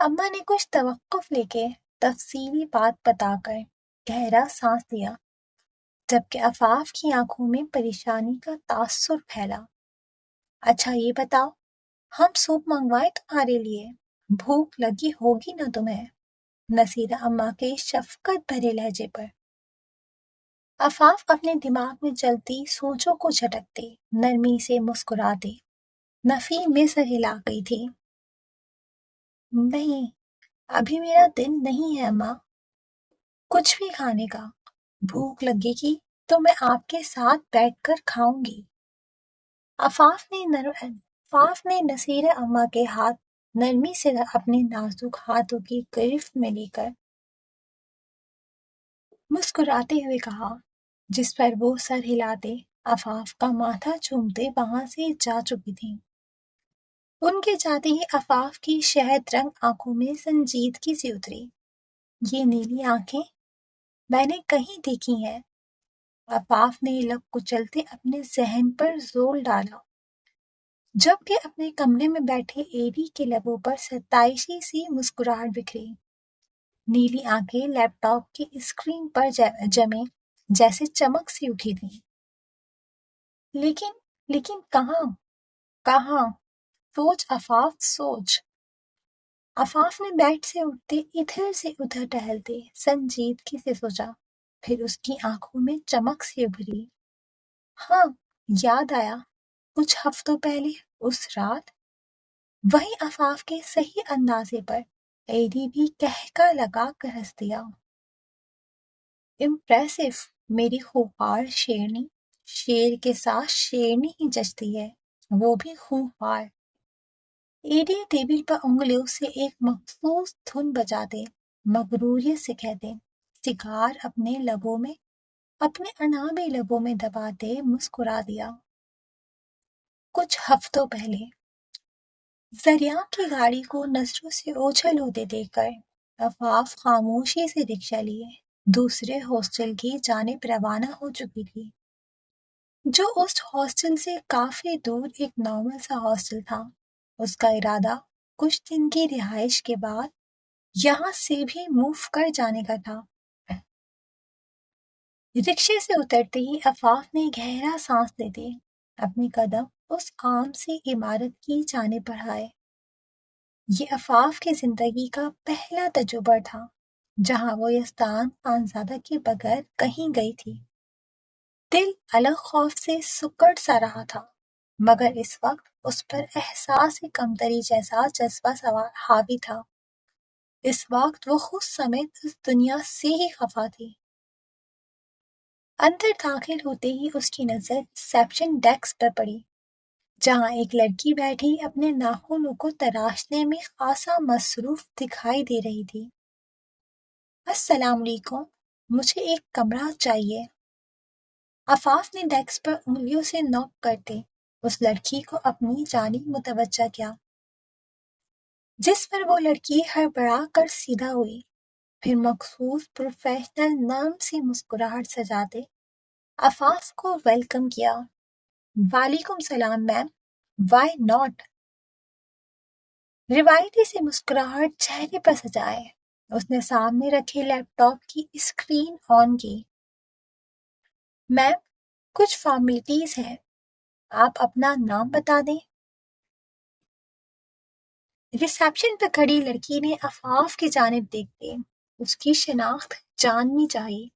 اماں نے کچھ توقف لے کے تفصیلی بات بتا کر گہرا سانس لیا، جبکہ عفاف کی آنکھوں میں پریشانی کا تاثر پھیلا۔ اچھا یہ بتاؤ، ہم سوپ منگوائے تمہارے لیے؟ بھوک لگی ہوگی نا تمہیں؟ نصیرہ اماں کے شفقت بھرے لہجے پر۔ عفاف اپنے دماغ میں چلتی سوچوں کو جھٹکتے نرمی سے مسکراتے نفی میں سے ہلا گئی تھی۔ نہیں، ابھی میرا دل نہیں ہے اماں کچھ بھی کھانے کا، بھوک لگے گی تو میں آپ کے ساتھ بیٹھ کر کھاؤں گی۔ عفاف نے نصیرہ اماں کے ہاتھ نرمی سے اپنے نازک ہاتھوں کی گرفت میں لے کر مسکراتے ہوئے کہا، جس پر وہ سر ہلاتے عفاف کا ماتھا چومتے وہاں سے جا چکی تھی۔ ان کے جاتے ہی عفاف کی شہد رنگ آنکھوں میں سنجیدگی سی اتری۔ یہ نیلی آنکھیں میں نے کہیں دیکھی ہیں۔ عفاف نے لب کچلتے اپنے ذہن پر زور ڈالا، جبکہ اپنے کمرے میں بیٹھے ایڈی کے لبوں پر ستائشی سی مسکراہٹ بکھری۔ نیلی آنکھیں لیپ ٹاپ کی اسکرین پر جمے جیسے چمک سی اٹھی تھی۔ لیکن کہاں؟ سوچ عفاف، سوچ۔ عفاف نے بیڈ سے اٹھتے ادھر سے ادھر ٹہلتے سنجیدگی سے سوچا، پھر اس کی آنکھوں میں چمک سی ابھری۔ ہاں، یاد آیا، کچھ ہفتوں پہلے اس رات وہی عفاف کے صحیح اندازے پر ایڈی بھی کہکا لگا کر ہنس دیا۔ امپریسو، میری خوخار شیرنی، شیر کے ساتھ شیرنی ہی جچتی ہے، وہ بھی خوخار۔ ایڈی ٹیبل پر انگلیوں سے ایک مخصوص دھن بجاتے مغروریت سے کہتے، سگار اپنے انابے لبوں میں دباتے مسکرا دیا۔ کچھ ہفتوں پہلے زریعہ کی گاڑی کو نظروں سے اوجھل ہوتے دیکھ کر عفاف خاموشی سے رکشہ لیے دوسرے ہاسٹل کی جانب روانہ ہو چکی تھی، جو اس ہاسٹل سے کافی دور ایک نارمل سا ہاسٹل تھا۔ اس کا ارادہ کچھ دن کی رہائش کے بعد یہاں سے بھی موو کر جانے کا تھا۔ رکشے سے اترتے ہی عفاف نے گہرا سانس لیتے اپنے قدم اس عام سی عمارت کی جانب بڑھائے۔ یہ عفاف کی زندگی کا پہلا تجربہ تھا جہاں وہ یزدان خانزادہ کے بغیر کہیں گئی تھی۔ دل الگ خوف سے سکڑ سا رہا تھا، مگر اس وقت اس پر احساس کمتری جیسا جذبہ حاوی تھا۔ اس وقت وہ خود سمیت اس دنیا سے ہی خفا تھی۔ اندر داخل ہوتے ہی اس کی نظر ریسیپشن ڈیسک پر پڑی، جہاں ایک لڑکی بیٹھی اپنے ناخنوں کو تراشنے میں خاصا مصروف دکھائی دے رہی تھی۔ السلام علیکم، مجھے ایک کمرہ چاہیے۔ عفاف نے ڈیسک پر انگلیوں سے نوک کرتے اس لڑکی کو اپنی جانب متوجہ کیا، جس پر وہ لڑکی ہڑبڑا کر سیدھا ہوئی، پھر مخصوص پروفیشنل نرم سی مسکراہٹ سجاتے عفاف کو ویلکم کیا۔ وعلیکم السلام میم، وائی ناٹ؟ روایتی سی مسکراہٹ چہرے پر سجائے اس نے سامنے رکھے لیپ ٹاپ کی اسکرین آن کی۔ میم، کچھ فارمیلٹیز ہیں، آپ اپنا نام بتا دیں۔ ریسیپشن پہ کھڑی لڑکی نے عفاف کی جانب دیکھتے اس کی شناخت جاننی چاہی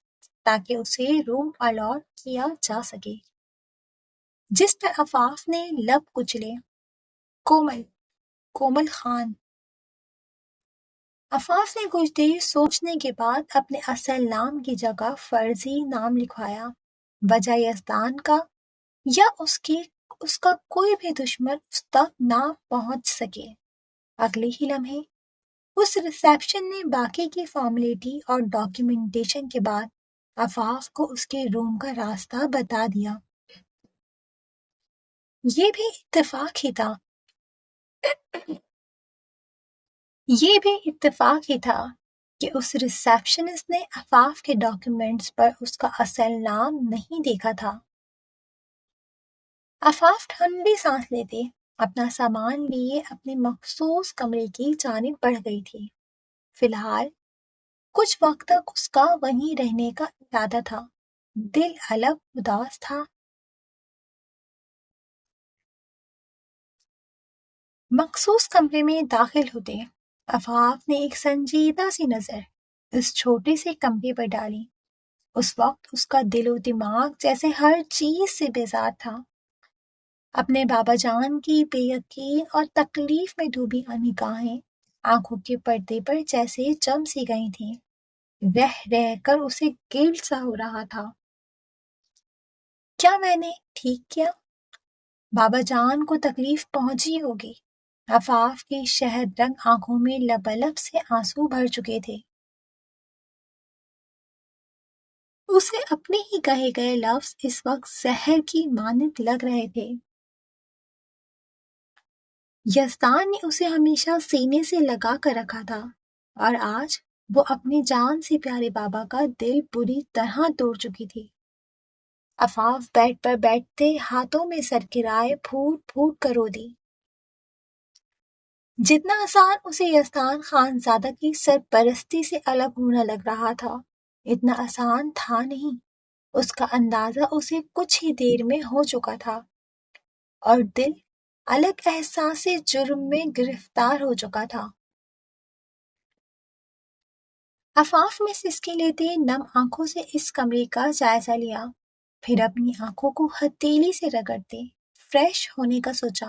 تاکہ اسے روم الاٹ کیا جا سکے، جس پر عفاف نے لب کچلے، کومل خان۔ عفاف نے کچھ دیر سوچنے کے بعد اپنے اصل نام کی جگہ فرضی نام لکھوایا۔ وجہ یزدان کا یا اس کا کوئی بھی دشمن اس تک نہ پہنچ سکے۔ اگلے ہی لمحے اس ریسیپشن نے باقی کی فارمیلٹی اور ڈاکیومنٹیشن کے بعد عفاف کو اس کے روم کا راستہ بتا دیا۔ یہ بھی اتفاق ہی تھا کہ اس ریسیپشنسٹ نے عفاف کے ڈاکیومنٹس پر اس کا اصل نام نہیں دیکھا تھا۔ عفاف ٹھنڈی سانس لیتے اپنا سامان لیے اپنے مخصوص کمرے کی جانب بڑھ گئی تھی۔ فی الحال کچھ وقت تک اس کا وہیں رہنے کا ارادہ تھا۔ دل الگ اداس تھا۔ مخصوص کمرے میں داخل ہوتے عفاف نے ایک سنجیدہ سی نظر اس چھوٹے سے کمرے پر ڈالی۔ اس وقت اس کا دل و دماغ جیسے ہر چیز سے بیزار تھا۔ اپنے بابا جان کی بے یقین اور تکلیف میں ڈوبی نگاہیں آنکھوں کے پردے پر جیسے جم سی گئی تھیں۔ رہ رہ کر اسے گلٹ سا ہو رہا تھا۔ کیا میں نے ٹھیک کیا؟ بابا جان کو تکلیف پہنچی ہوگی۔ عفاف کی شہد رنگ آنکھوں میں لبلب سے آنسو بھر چکے تھے۔ اسے اپنے ہی کہے گئے لفظ اس وقت زہر کی مانند لگ رہے تھے۔ یزدان نے اسے ہمیشہ سینے سے لگا کر رکھا تھا اور آج وہ اپنی جان سے پیارے بابا کا دل بری طرح توڑ چکی تھی۔ عفاف بیڈ پر بیٹھتے ہاتھوں میں سر گرائے پھوٹ پھوٹ کر رو دی۔ جتنا آسان اسے یزدان خانزادہ کی سرپرستی سے الگ ہونا لگ رہا تھا، اتنا آسان تھا نہیں۔ اس کا اندازہ اسے کچھ ہی دیر میں ہو چکا تھا اور دل الگ احساس جرم میں گرفتار ہو چکا تھا۔ عفاف میں سسکی لیتے نم آنکھوں سے اس کمرے کا جائزہ لیا، پھر اپنی آنکھوں کو ہتھیلی سے رگڑتے فریش ہونے کا سوچا۔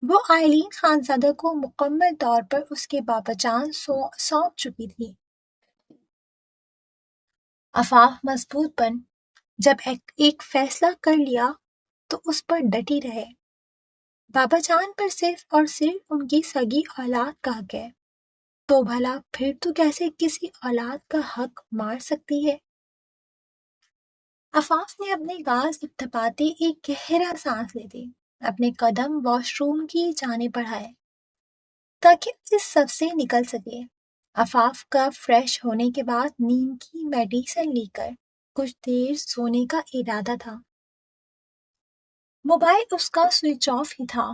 وہ آئلین خانزادہ کو مکمل طور پر اس کے بابا جان سونپ چکی تھی۔ عفاف مضبوط بن، جب ایک فیصلہ کر لیا تو اس پر ڈٹی رہے۔ بابا جان پر صرف اور صرف ان کی سگی اولاد کا حق ہے، تو بھلا پھر تو کیسے کسی اولاد کا حق مار سکتی ہے؟ عفاف نے اپنے گال تھپتھپاتے ایک گہرا سانس لیتے اپنے قدم واش روم کی جانب بڑھائے تاکہ اس سب سے نکل سکے۔ عفاف کا فریش ہونے کے بعد نیند کی میڈیسن لی کر کچھ دیر سونے کا ارادہ تھا۔ موبائل اس کا سوئچ آف ہی تھا۔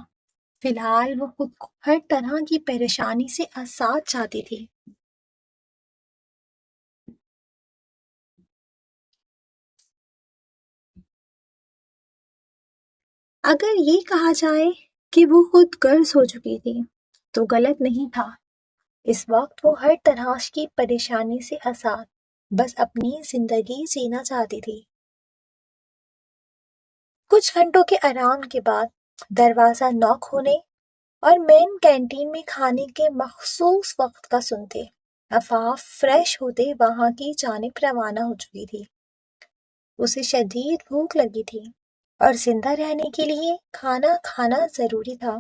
فی الحال وہ خود کو ہر طرح کی پریشانی سے آزاد چاہتی تھی۔ اگر یہ کہا جائے کہ وہ خود غرض ہو چکی تھی تو غلط نہیں تھا۔ اس وقت وہ ہر طرح کی پریشانی سے آزاد بس اپنی زندگی جینا چاہتی تھی۔ کچھ گھنٹوں کے آرام کے بعد دروازہ نوک ہونے اور مین کینٹین میں کھانے کے مخصوص وقت کا سنتے عفاف فریش ہوتے وہاں کی جانب روانہ ہو چکی تھی۔ اسے شدید بھوک لگی تھی اور زندہ رہنے کے لیے کھانا کھانا ضروری تھا۔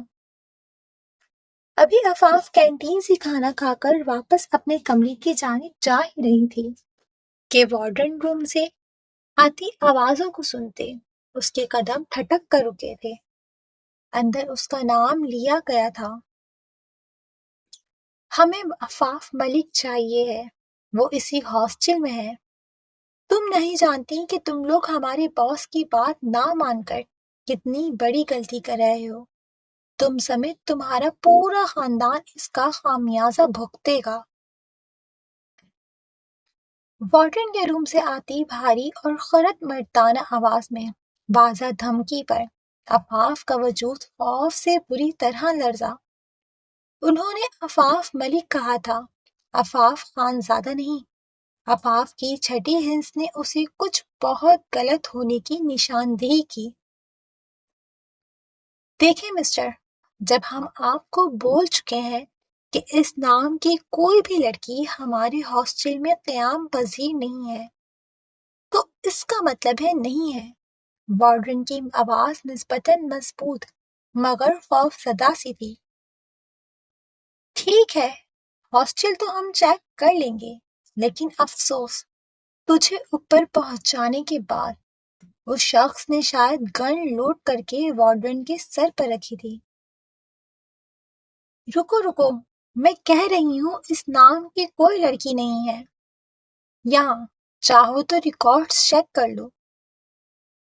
ابھی عفاف کینٹین سے کھانا کھا کر واپس اپنے کمرے کی جانب جا ہی رہی تھی کہ وارڈن روم سے آتی آوازوں کو سنتے اس کے قدم ٹھٹک کر رکے تھے۔ اندر اس کا نام لیا گیا تھا۔ ہمیں عفاف ملک چاہیے ہے، وہ اسی ہاسٹل میں ہے۔ تم نہیں جانتی کہ تم لوگ ہمارے باس کی بات نہ مان کر کتنی بڑی غلطی کر رہے ہو۔ تم سمیت تمہارا پورا خاندان اس کا خامیازہ بھگتے گا۔ وارڈن کے روم سے آتی بھاری اور خرد مردانہ آواز میں واضح دھمکی پر عفاف کا وجود خوف سے بری طرح لرزا۔ انہوں نے عفاف ملک کہا تھا، عفاف خانزادہ نہیں۔ عفاف کی چھٹی ہنس نے اسے کچھ بہت غلط ہونے کی نشاندہی کی۔ دیکھیں مسٹر، جب ہم آپ کو بول چکے ہیں کہ اس نام کی کوئی بھی لڑکی ہمارے ہاسٹل میں قیام پذیر نہیں ہے، تو اس کا مطلب ہے نہیں ہے۔ وارڈن کی آواز نسبتاً مضبوط مگر خوف زدہ سی تھی۔ ٹھیک ہے، ہاسٹل تو ہم چیک کر لیں گے، لیکن افسوس تجھے اوپر پہنچانے کے بعد اس شخص نے شاید گن لوڈ کر کے وارڈن کے سر پر رکھی تھی۔ رکو، میں کہہ رہی ہوں اس نام کی کوئی لڑکی نہیں ہے۔ یہاں چاہو تو ریکارڈز چیک کر لو۔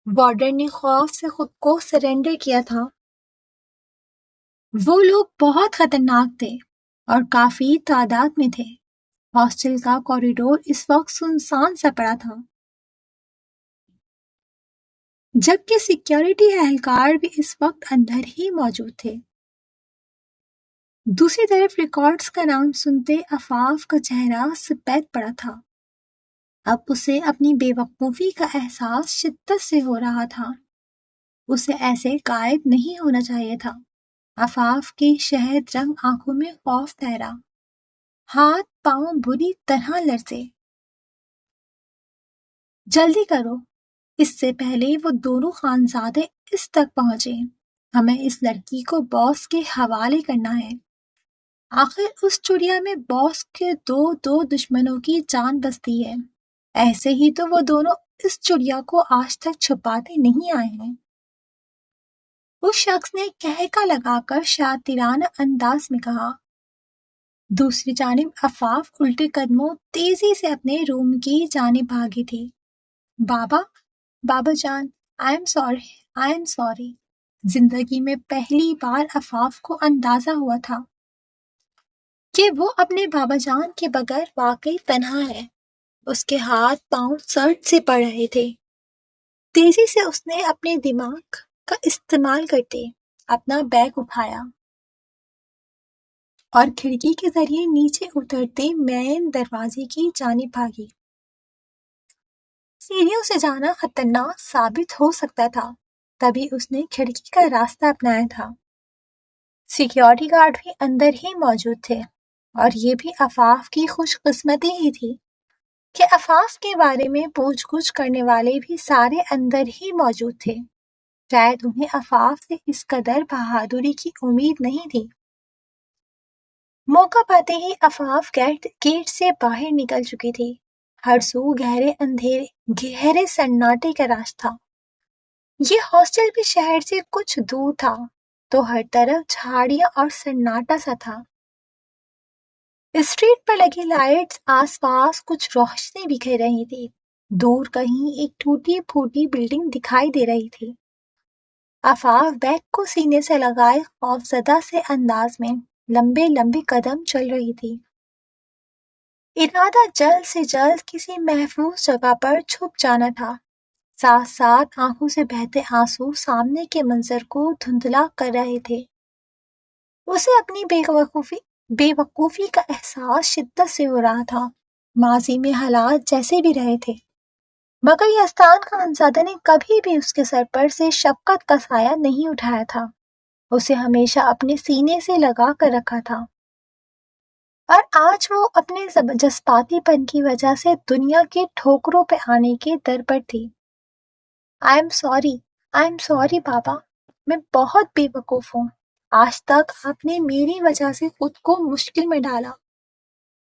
وارڈن نے خوف سے خود کو سرنڈر کیا تھا۔ وہ لوگ بہت خطرناک تھے اور کافی تعداد میں تھے۔ ہاسٹل کا کوریڈور اس وقت سنسان سا پڑا تھا، جبکہ سیکیورٹی اہلکار بھی اس وقت اندر ہی موجود تھے۔ دوسری طرف ریکارڈز کا نام سنتے عفاف کا چہرہ سفید پڑا تھا۔ اب اسے اپنی بے وقوفی کا احساس شدت سے ہو رہا تھا۔ اسے ایسے قائد نہیں ہونا چاہیے تھا۔ عفاف کی شہد رنگ آنکھوں میں خوف تیرا، ہاتھ پاؤں بری طرح لرزے۔ جلدی کرو، اس سے پہلے وہ دونوں خانزادے اس تک پہنچے، ہمیں اس لڑکی کو باس کے حوالے کرنا ہے۔ آخر اس چڑیا میں باس کے دو دشمنوں کی جان بستی ہے، ایسے ہی تو وہ دونوں اس چڑیا کو آج تک چھپاتے نہیں آئے ہیں۔ اس شخص نے کہکا لگا کر شاطرانہ انداز میں کہا۔ دوسری جانب عفاف الٹے قدموں تیزی سے اپنے روم کی جانب بھاگی تھی۔ بابا جان، آئی ایم سوری۔ زندگی میں پہلی بار عفاف کو اندازہ ہوا تھا کہ وہ اپنے بابا جان کے بغیر واقعی تنہا ہے۔ اس کے ہاتھ پاؤں سرد سے پڑ رہے تھے۔ تیزی سے اس نے اپنے دماغ کا استعمال کرتے اپنا بیگ اٹھایا اور کھڑکی کے ذریعے نیچے اترتے مین دروازے کی جانب بھاگی۔ سیڑھیوں سے جانا خطرناک ثابت ہو سکتا تھا، تبھی اس نے کھڑکی کا راستہ اپنایا تھا۔ سیکیورٹی گارڈ بھی اندر ہی موجود تھے، اور یہ بھی عفاف کی خوش قسمتی ہی تھی کہ عفاف کے بارے میں پوچھ گچھ کرنے والے بھی سارے اندر ہی موجود تھے۔ شاید انہیں عفاف سے اس قدر بہادری کی امید نہیں تھی۔ موقع پاتے ہی عفاف گیٹ سے باہر نکل چکی تھی۔ ہر سو گہرے سناٹے کا راج تھا۔ یہ ہاسٹل بھی شہر سے کچھ دور تھا، تو ہر طرف جھاڑیاں اور سناٹا سا تھا۔ اسٹریٹ پر لگی لائٹس آس پاس کچھ روشنی بکھیر رہی تھی۔ دور کہیں ایک ٹوٹی پھوٹی بلڈنگ دکھائی دے رہی تھی۔ عفاف بیگ کو سینے سے لگائے خوفزدہ سے انداز میں لمبے قدم چل رہی تھی۔ ارادہ جلد سے جلد کسی محفوظ جگہ پر چھپ جانا تھا۔ ساتھ ساتھ آنکھوں سے بہتے آنسو سامنے کے منظر کو دھندلا کر رہے تھے۔ اسے اپنی بے وقوفی کا احساس شدت سے ہو رہا تھا۔ ماضی میں حالات جیسے بھی رہے تھے، مگر یزدان خانزادہ نے کبھی بھی اس کے سر پر سے شفقت کا سایہ نہیں اٹھایا تھا۔ اسے ہمیشہ اپنے سینے سے لگا کر رکھا تھا، اور آج وہ اپنے جذباتی پن کی وجہ سے دنیا کے ٹھوکروں پہ آنے کے در پر تھی۔ آئی ایم سوری بابا، میں بہت بے وقوف ہوں۔ آج تک آپ نے میری وجہ سے خود کو مشکل میں ڈالا۔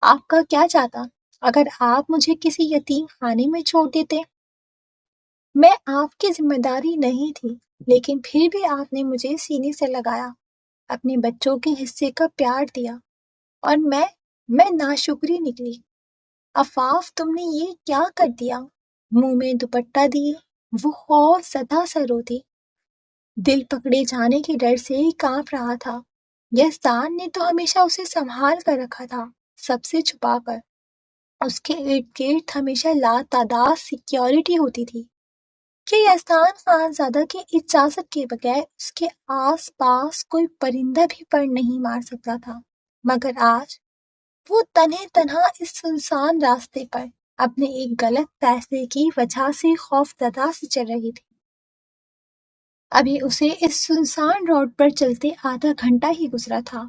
آپ کا کیا جاتا اگر آپ مجھے کسی یتیم خانے میں چھوڑ دیتے؟ میں آپ کی ذمہ داری نہیں تھی، لیکن پھر بھی آپ نے مجھے سینے سے لگایا، اپنے بچوں کے حصے کا پیار دیا، اور میں ناشکری نکلی۔ عفاف، تم نے یہ کیا کر دیا؟ منہ میں دوپٹہ دیے وہ خوف زدہ سا روتی، دل پکڑے جانے کے ڈر سے ہی کانپ رہا تھا۔ یزدان نے تو ہمیشہ اسے سنبھال کر رکھا تھا، سب سے چھپا کر۔ اس کے ارد گرد ہمیشہ لاتعداد سیکیورٹی ہوتی تھی کہ یزدان خانزادہ کی اجازت کے بغیر اس کے آس پاس کوئی پرندہ بھی پر نہیں مار سکتا تھا۔ مگر آج وہ تنہا اس سنسان راستے پر اپنے ایک غلط فیصلے کی وجہ سے خوفزدہ سے چل رہی تھی۔ ابھی اسے اس سنسان روڈ پر چلتے آدھا گھنٹہ ہی گزرا تھا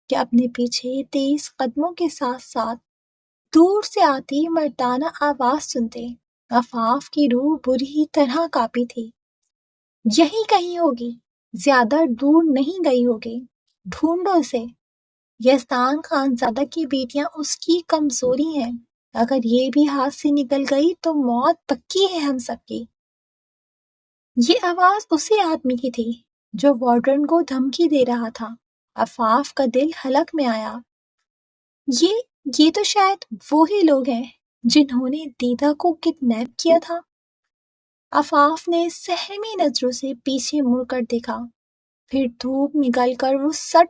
کہ اپنے پیچھے تیز قدموں کے ساتھ ساتھ دور سے آتی مردانہ آواز سنتے عفاف کی روح بری طرح کانپی تھی۔ یہی کہیں ہوگی، زیادہ دور نہیں گئی ہوگی، ڈھونڈو اسے۔ یزدان خانزادہ کی بیٹیاں اس کی کمزوری ہیں، اگر یہ بھی ہاتھ سے نکل گئی تو موت پکی ہے ہم سب کی۔ یہ آواز اسی آدمی کی تھی جو وارڈن کو دھمکی دے رہا تھا۔ عفاف کا دل حلق میں آیا۔ یہ تو شاید وہی لوگ ہیں جنہوں نے دیدہ کو کڈنیپ کیا تھا۔ عفاف نے سہمی نظروں سے پیچھے مڑ کر دیکھا، پھر دھوپ نکل کر وہ سٹ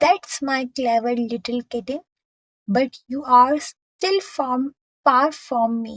That's my clever little kitten, but you are still far from me.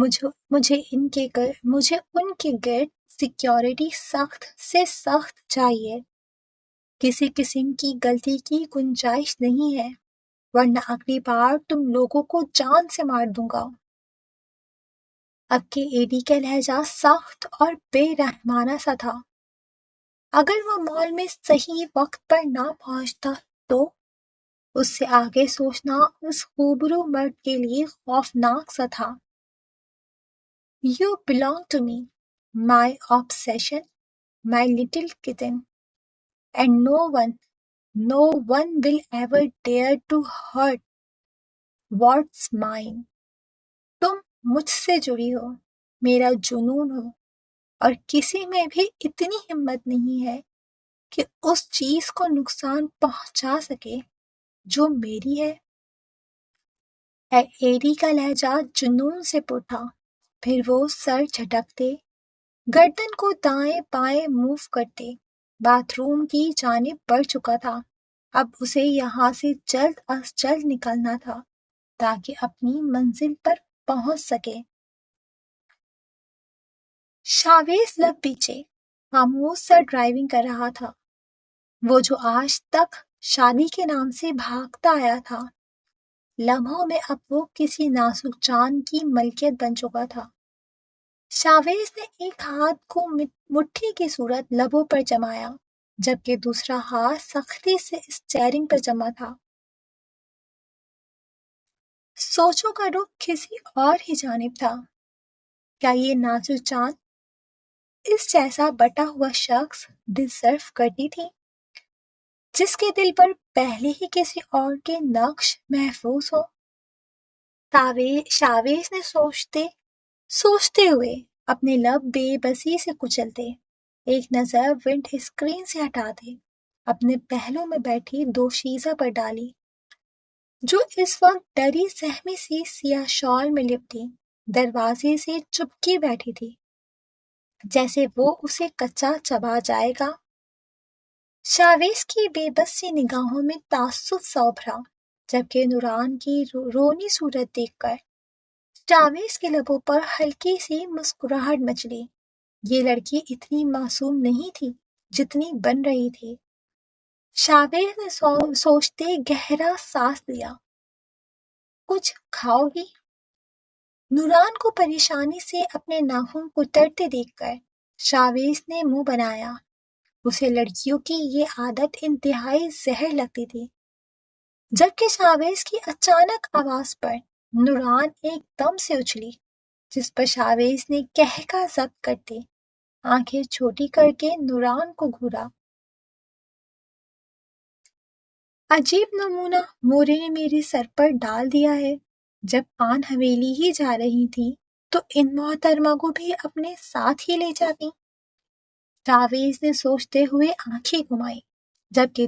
مجھے ان کے گرد سیکیورٹی سخت سے سخت چاہیے۔ کسی قسم کی غلطی کی گنجائش نہیں ہے، ورنہ اگلی بار تم لوگوں کو جان سے مار دوں گا۔ اب کے ایڈی کا لہجہ سخت اور بے رحمانہ سا تھا۔ اگر وہ مال میں صحیح وقت پر نہ پہنچتا تو اس سے آگے سوچنا اس خوبرو مرد کے لیے خوفناک سا تھا۔ You belong to me, my obsession, my little kitten, and no one will ever dare to hurt what's mine. تم مجھ سے جڑی ہو، میرا جنون ہو، اور کسی میں بھی اتنی ہمت نہیں ہے کہ اس چیز کو نقصان پہنچا سکے جو میری ہے۔ ایڈی کا لہجہ جنون سے پر تھا۔ پھر وہ سر جھٹکتے، گردن کو دائیں بائیں موو کرتے باتھ روم کی جانب بڑھ چکا تھا۔ اب اسے یہاں سے جلد از جلد نکلنا تھا تاکہ اپنی منزل پر پہنچ سکے۔ شاویز لب پیچھے خاموش سا ڈرائیونگ کر رہا تھا، وہ جو آج تک شادی کے نام سے بھاگتا آیا تھا، لمحوں میں اب وہ کسی نازک جان کی ملکیت بن چکا تھا۔ شاویز نے ایک ہاتھ کو مٹھی کی صورت لبوں پر جمایا جبکہ دوسرا ہاتھ سختی سے اسٹیئرنگ پر جمع تھا۔ سوچوں کا رخ کسی اور ہی جانب تھا۔ کیا یہ نازک جان اس جیسا بٹا ہوا شخص ڈیزرو کرتی تھی جس کے دل پر پہلے ہی کسی اور کے نقش محفوظ ہو؟ شاویز نے سوچتے ہوئے اپنے لب بے بسی سے کچلتے، ایک نظر ونڈ اسکرین سے ہٹاتے اپنے پہلو میں بیٹھی دوشیزہ پر ڈالی جو اس وقت ڈری سہمی سی سیاہ شال میں لپٹی دروازے سے چپکی بیٹھی تھی، جیسے وہ اسے کچا چبا جائے گا۔ شاویز کی بے بس سی نگاہوں میں تعصب سا ابھرا جبکہ نوران کی رونی صورت دیکھ کر شاویز کے لبوں پر ہلکی سی مسکراہٹ مچلی۔ یہ لڑکی اتنی معصوم نہیں تھی جتنی بن رہی تھی۔ شاویز نے سوچتے گہرا سانس لیا۔ کچھ کھاؤ گی؟ نوران کو پریشانی سے اپنے ناخن کترتے دیکھ کر شاویز نے منہ بنایا۔ اسے لڑکیوں کی یہ عادت انتہائی زہر لگتی تھی۔ جبکہ شاویز کی اچانک آواز پر نوران ایک دم سے اچھلی، جس پر شاویز نے قہقہ ضبط کرتے آنکھیں چھوٹی کر کے نوران کو گھورا۔ عجیب نمونہ مورے نے میرے سر پر ڈال دیا ہے۔ جب آن حویلی ہی جا رہی تھی تو ان محترمہ کو بھی اپنے ساتھ ہی لے جاتی۔ شاویز نے سوچتے ہوئے آنکھیں گھمائی جبکہ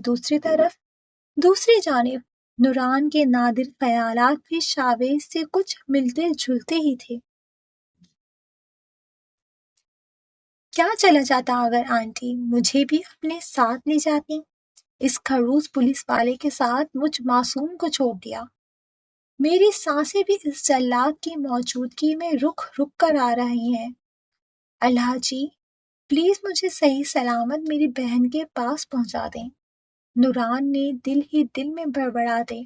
دوسری جانب نوران کے نادر خیالات بھی شاویز سے کچھ ملتے جلتے ہی تھے۔ کیا چلا جاتا اگر آنٹی مجھے بھی اپنے ساتھ لے جاتی؟ اس خڑوس پولیس والے کے ساتھ مجھ معصوم کو چھوڑ دیا۔ میری سانسیں بھی اس جلاد کی موجودگی میں رک رک کر آ رہی ہیں۔ اللہ جی پلیز مجھے صحیح سلامت میری بہن کے پاس پہنچا دیں۔ نوران نے دل ہی دل میں بڑبڑاتے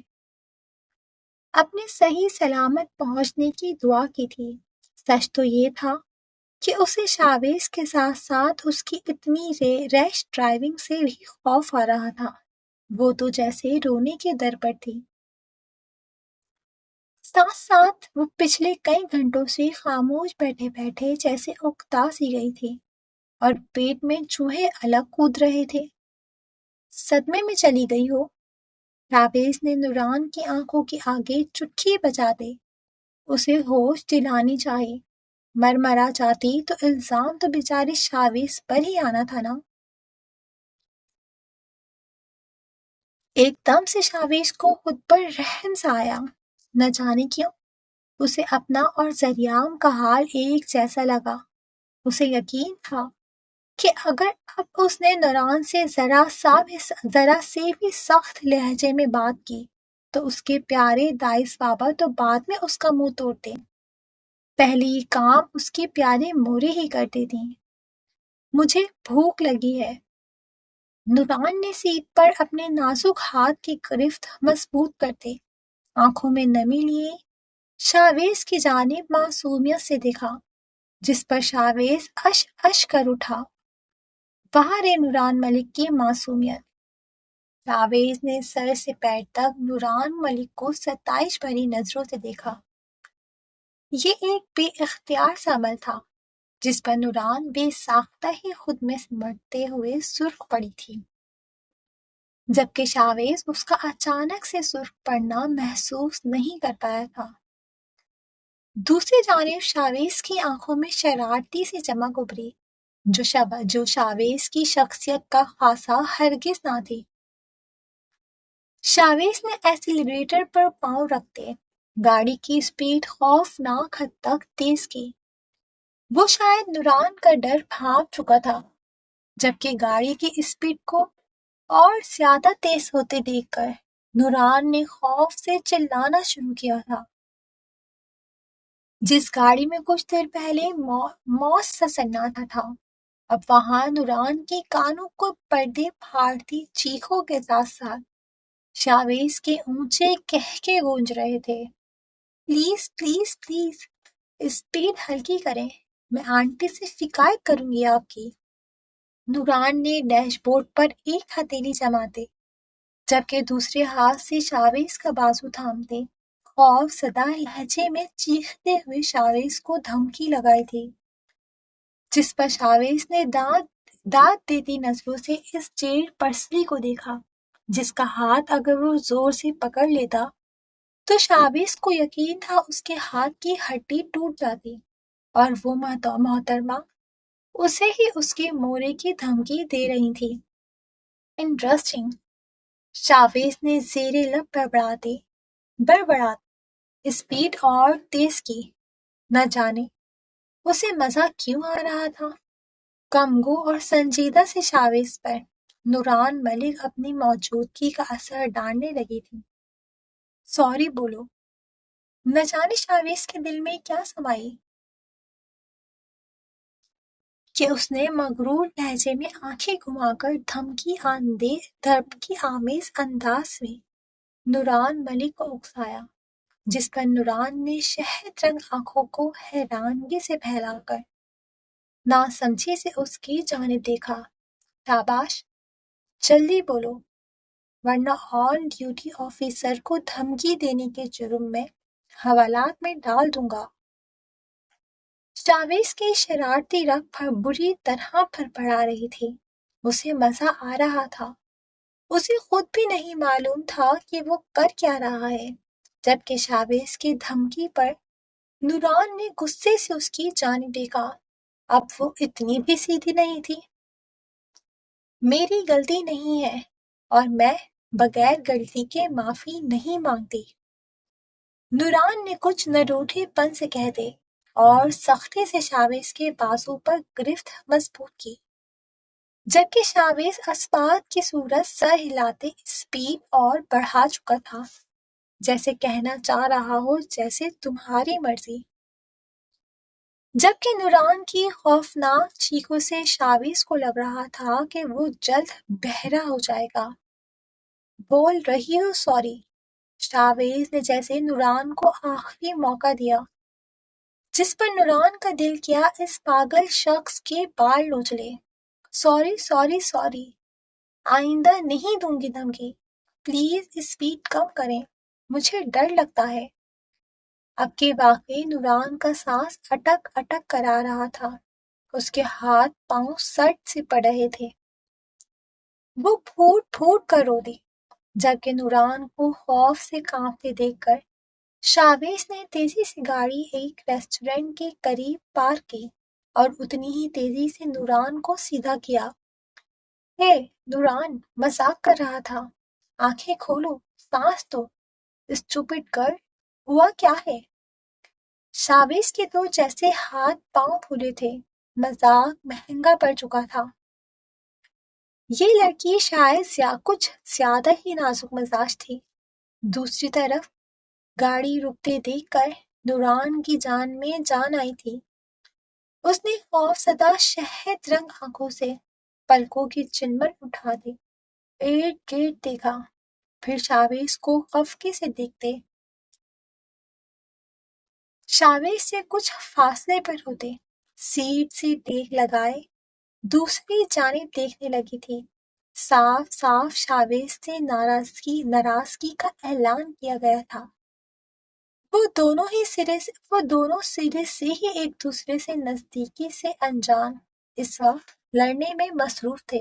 اپنے صحیح سلامت پہنچنے کی دعا کی تھی۔ سچ تو یہ تھا کہ اسے شاویز کے ساتھ ساتھ اس کی اتنی ریش ڈرائیونگ سے بھی خوف آ رہا تھا۔ وہ تو جیسے رونے کے در پر تھی۔ ساتھ ساتھ وہ پچھلے کئی گھنٹوں سے خاموش بیٹھے بیٹھے جیسے اکتا سی گئی تھی اور پیٹ میں چوہے الگ کود رہے تھے۔ صدمے میں چلی گئی ہو؟ شاویز نے نوران کی آنکھوں کے آگے چٹکی بجاتے اسے ہوش دلانی چاہی۔ مرمرا جاتی تو الزام تو بیچاری شاویز پر ہی آنا تھا نا۔ ایک دم سے شاویز کو خود پر رحم سا آیا، نہ جانے کیوں اسے اپنا اور زریام کا حال ایک جیسا لگا۔ اسے یقین تھا کہ اگر اب اس نے نوران سے ذرا سے بھی سخت لہجے میں بات کی تو اس کے پیارے دائس بابا تو بعد میں اس کا منہ توڑتے۔ پہلے یہ کام اس کے پیارے مورے ہی کرتے تھیں۔ مجھے بھوک لگی ہے۔ نوران نے سیٹ پر اپنے نازک ہاتھ کی گرفت مضبوط کرتے آنکھوں میں نمی لیے شاویز کی جانب معصومیت سے دیکھا، جس پر شاویز اش اش کر اٹھا۔ باہر نوران ملک کی معصومیت۔ شاویز نے سر سے پیر تک نوران ملک کو ستائش بھری نظروں سے دیکھا۔ یہ ایک بے اختیار سا عمل تھا جس پر نوران بے ساختہ ہی خود میں سمٹتے ہوئے سرخ پڑی تھی، جبکہ شاویز اس کا اچانک سے سرخ پڑنا محسوس نہیں کر پایا تھا۔ دوسری جانب شاویز کی آنکھوں میں شرارتی سی چمک ابھری جو شاویز کی شخصیت کا خاصا ہرگز نہ تھی۔ شاویز نے ایکسیلریٹر پر پاؤں رکھتے گاڑی کی سپیڈ خوفناک حد تک تیز کی۔ وہ شاید نوران کا ڈر بھانپ چکا تھا، جبکہ گاڑی کی سپیڈ کو اور زیادہ تیز ہوتے دیکھ کر نوران نے خوف سے چلانا شروع کیا تھا۔ جس گاڑی میں کچھ دیر پہلے موت سا سناٹا تھا، اب وہاں نوران کے کانوں کو پردے پھاڑتی چیخوں کے ساتھ ساتھ شاویز کے اونچے کہکے گونج رہے تھے۔ پلیز پلیز پلیز اسپیڈ ہلکی کریں، میں آنٹی سے شکایت کروں گی آپ کی۔ نوران نے ڈیش بورڈ پر ایک ہتھیلی جماتے جبکہ دوسرے ہاتھ سے شاویز کا بازو تھامتے خوف زدہ لہجے میں چیختے ہوئے شاویز کو دھمکی لگائی تھی، جس پر شاویز نے داد دیتی نظروں سے اس جیل پرسری کو دیکھا جس کا ہاتھ اگر وہ زور سے پکڑ لیتا تو شاویز کو یقین تھا اس کے ہاتھ کی ہڈی ٹوٹ جاتی اور وہ محترمہ اسے ہی اس کے مورے کی دھمکی دے رہی تھی۔ انٹرسٹنگ، شاویز نے زیر لب بڑبڑاتے اسپیڈ اور تیز کی۔ نہ جانے اسے مزہ کیوں آ رہا تھا۔ کمگو اور سنجیدہ سے شاویز پر نوران ملک اپنی موجودگی کا اثر ڈالنے لگی تھی۔ سوری بولو۔ نہ جانے شاویز کے دل میں کیا سمائی کہ اس نے مغرور لہجے میں آنکھیں گھما کر دھمکی آمیز انداز میں نوران ملک کو اکسایا، جس پر نوران نے شہد رنگ آنکھوں کو حیرانگی سے پھیلا کر ناسمجھی سے اس کی جانب دیکھا۔ شاباش، جلدی بولو ورنہ آن ڈیوٹی آفیسر کو دھمکی دینے کے جرم میں حوالات میں ڈال دوں گا۔ شاویز کی شرارتی رگ بری طرح پھڑپڑا رہی تھی۔ اسے مزہ آ رہا تھا۔ اسے خود بھی نہیں معلوم تھا کہ وہ کر کیا رہا ہے، جبکہ شاویز کی دھمکی پر نوران نے غصے سے اس کی جانب دیکھا۔ اب وہ اتنی بھی سیدھی نہیں تھی۔ میری غلطی نہیں ہے اور میں بغیر غلطی کے معافی نہیں مانگتی، نوران نے کچھ نروٹھے پن سے کہتے اور سختی سے شاویز کے بازو پر گرفت مضبوط کی، جبکہ شاویز اسپات کی صورت سر ہلاتے اسپیڈ اور بڑھا چکا تھا، جیسے کہنا چاہ رہا ہو جیسے تمہاری مرضی۔ جبکہ نوران کی خوفناک چیخوں سے شاویز کو لگ رہا تھا کہ وہ جلد بہرا ہو جائے گا۔ بول رہی ہو سوری، شاویز نے جیسے نوران کو آخری موقع دیا، جس پر نوران کا دل کیا اس پاگل شخص کے بال نوچ لے۔ سوری سوری سوری، آئندہ نہیں دوں گی دھمکی، پلیز اسپیڈ کم کریں، مجھے ڈر لگتا ہے۔ اب کے واقعی نوران کا سانس اٹک اٹک کر آ رہا تھا، اس کے ہاتھ پاؤں سٹ سے پڑ رہے تھے۔ وہ پھوٹ پھوٹ کر رو دی، جبکہ نوران کو خوف سے کانپتے دیکھ کر شاویز نے تیزی سے گاڑی ایک ریسٹورنٹ کے قریب پارک کی اور اتنی ہی تیزی سے نوران کو سیدھا کیا۔ ہے نوران، مذاق کر رہا تھا، آنکھیں کھولو، سانس دو، اسٹوپڈ گرل، ہوا کیا ہے؟ شاویز کے تو جیسے ہاتھ پاؤں پھولے تھے، مذاق مہنگا پڑ چکا تھا۔ یہ لڑکی شاید کچھ زیادہ ہی نازک مزاج تھی۔ دوسری طرف گاڑی رکتے دیکھ کر نوران کی جان میں جان آئی تھی۔ اس نے خوف زدہ شہد رنگ آنکھوں سے پلکوں کی چنبن اٹھا دی، ارد گرد دیکھا، پھر شاویز کو خفقے سے دیکھتے شاویز سے کچھ فاصلے پر ہوتے، سیٹ سے ٹیک لگائے دوسری جانب دیکھنے لگی تھی۔ صاف صاف شاویز سے ناراضگی کا اعلان کیا گیا تھا۔ وہ دونوں سرے سے ہی ایک دوسرے سے نزدیکی سے انجان اس وقت لڑنے میں مصروف تھے۔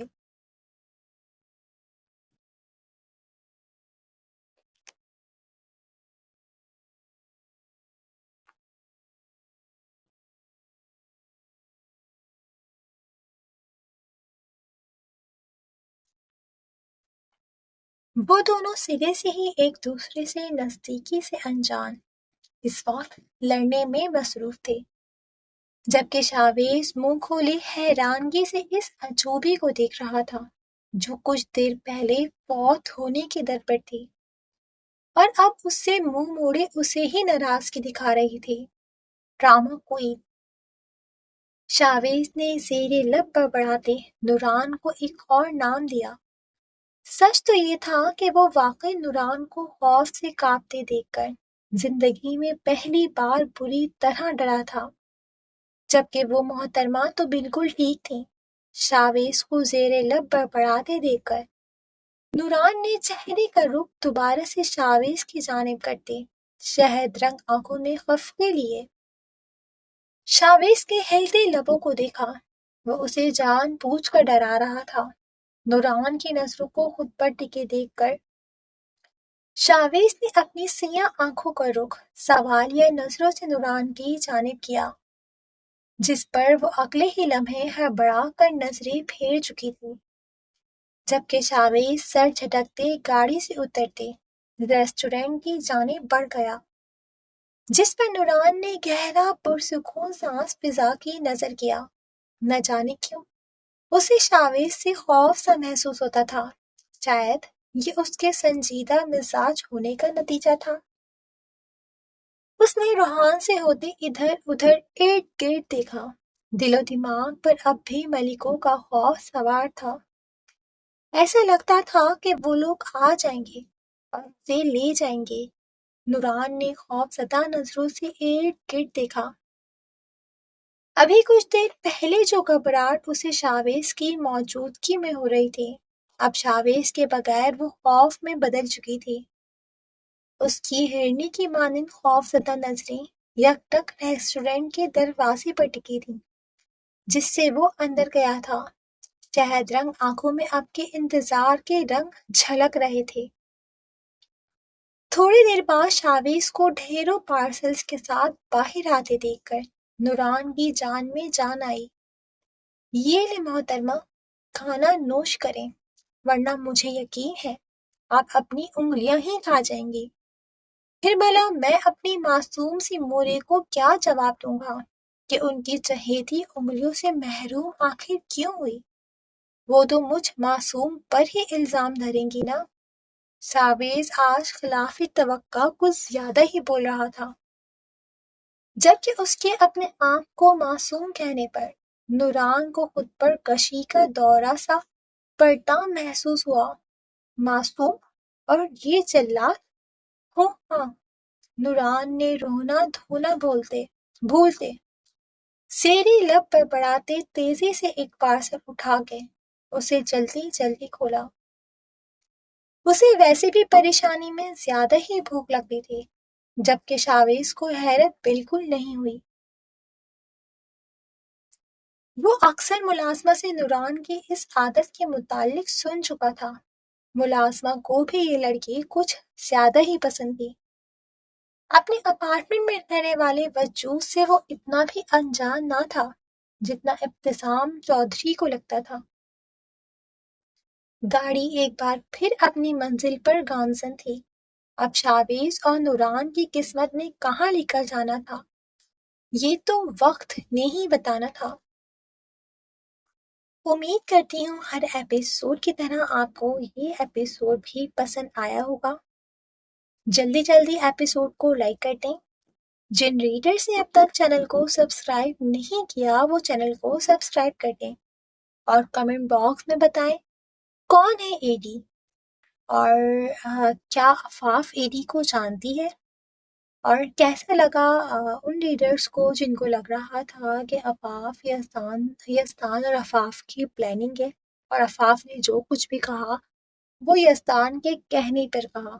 وہ دونوں سرے سے ہی ایک دوسرے سے نزدیکی سے انجان اس وقت لڑنے میں مصروف تھے، جبکہ شاویز منہ کھولے حیرانگی سے اس اجوبی کو دیکھ رہا تھا جو کچھ دیر پہلے فوت ہونے کی در پر تھی اور اب اس سے منہ موڑے اسے ہی ناراضگی دکھا رہی تھی۔ ڈرامہ کوئین شاویز نے زیر لب بڑبڑاتے نوران کو ایک اور نام دیا۔ سچ تو یہ تھا کہ وہ واقعی نوران کو خوف سے کانپتے دیکھ کر زندگی میں پہلی بار بری طرح ڈرا تھا، جبکہ وہ محترمہ تو بالکل ٹھیک تھیں۔ شاویز کو زیر لب بڑبڑاتے دیکھ کر نوران نے چہرے کا رخ دوبارہ سے شاویز کی جانب کرتے شہد رنگ آنکھوں میں خفقے لیے شاویز کے ہلتے لبوں کو دیکھا۔ وہ اسے جان بوجھ کر ڈرا رہا تھا۔ نوران کی نظروں کو خود پر ٹکے دیکھ کر شاویز نے اپنی سیاہ آنکھوں کا رخ سوالیہ نظروں سے نوران کی جانب کیا، جس پر وہ اگلے ہی لمحے ہڑبڑا کر نظریں پھیر چکی تھی، جبکہ شاویز سر جھٹکتے گاڑی سے اترتے ریسٹورنٹ کی جانب بڑھ گیا، جس پر نوران نے گہرا پرسکون سانس فضا کی نظر کیا۔ نہ جانے کیوں اسے شاویز سے خوف سا محسوس ہوتا تھا، شاید یہ اس کے سنجیدہ مزاج ہونے کا نتیجہ تھا۔ اس نے روحان سے ہوتے ادھر ادھر ارد گرد دیکھا، دل و دماغ پر اب بھی ملکوں کا خوف سوار تھا۔ ایسا لگتا تھا کہ وہ لوگ آ جائیں گے اور اسے لے جائیں گے۔ نوران نے خوف زدہ نظروں سے ارد گرد دیکھا۔ ابھی کچھ دیر پہلے جو گھبراہٹ اسے شاویز کی موجودگی میں ہو رہی تھی، اب شاویز کے بغیر وہ خوف میں بدل چکی تھی۔ اس کی ہرنی کی مانند خوف زدہ نظریں یک ٹک ریسٹورنٹ کے دروازے پر ٹکی تھیں جس سے وہ اندر گیا تھا۔ شہد رنگ آنکھوں میں اب کے انتظار کے رنگ جھلک رہے تھے۔ تھوڑی دیر بعد شاویز کو ڈھیروں پارسلز کے ساتھ باہر آتے دیکھ کر نوران کی جان میں جان آئی۔ یہ لے محترمہ، کھانا نوش کریں، ورنہ مجھے یقین ہے آپ اپنی انگلیاں ہی کھا جائیں گی۔ پھر بھلا میں اپنی معصوم سی مورے کو کیا جواب دوں گا کہ ان کی چہیتی انگلیوں سے محروم آخر کیوں ہوئی؟ وہ تو مجھ معصوم پر ہی الزام دھریں گی نا۔ شاویز آج خلاف توقع کچھ زیادہ ہی بول رہا تھا، جبکہ اس کے اپنے آپ کو معصوم کہنے پر نوران کو خود پر کشی کا دورہ سا پڑتا محسوس ہوا۔ معصوم اور یہ جلاد؟ ہاں، نوران نے رونا دھونا بھولتے سیری لب پر بڑھاتے تیزی سے ایک پارسل اٹھا کے اسے جلدی جلدی کھولا۔ اسے ویسے بھی پریشانی میں زیادہ ہی بھوک لگتی تھی، جبکہ شاویز کو حیرت بالکل نہیں ہوئی۔ وہ اکثر ملازمہ سے نوران کی اس عادت کے متعلق سن چکا تھا۔ ملازمہ کو بھی یہ لڑکی کچھ زیادہ ہی پسند تھی۔ اپنے اپارٹمنٹ میں رہنے والے وجود سے وہ اتنا بھی انجان نہ تھا جتنا ابتسام چودھری کو لگتا تھا۔ گاڑی ایک بار پھر اپنی منزل پر گامزن تھی۔ اب شاویز اور نوران کی قسمت نے کہاں لے کر جانا تھا، یہ تو وقت نے ہی بتانا تھا۔ امید کرتی ہوں ہر ایپیسوڈ کی طرح آپ کو یہ ایپیسوڈ بھی پسند آیا ہوگا۔ جلدی ایپیسوڈ کو لائک کر دیں جن ریڈرز نے اب تک چینل کو سبسکرائب نہیں کیا وہ چینل کو سبسکرائب کر دیں اور کمنٹ باکس میں بتائیں کون ہے ایڈی اور کیا عفاف ایڈی کو جانتی ہے، اور کیسا لگا ان ریڈرز کو جن کو لگ رہا تھا کہ عفاف یزدان اور عفاف کی پلاننگ ہے اور عفاف نے جو کچھ بھی کہا وہ یزدان کے کہنے پر کہا۔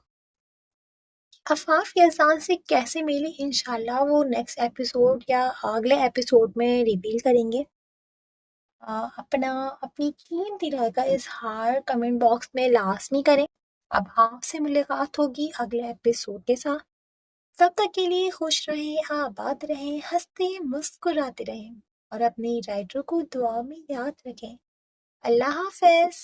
عفاف یزدان سے کیسے ملی انشاءاللہ وہ نیکسٹ ایپیسوڈ یا اگلے ایپیسوڈ میں ریویل کریں گے۔ اپنی قیمتی رائے کا اظہار کمنٹ باکس میں لازمی کریں۔ اب آپ سے ملاقات ہوگی اگلے ایپیسوڈ کے ساتھ، تب تک کے لیے خوش رہیں، آباد رہیں، ہنستے مسکراتے رہیں اور اپنے رائٹر کو دعا میں یاد رکھیں۔ اللہ حافظ۔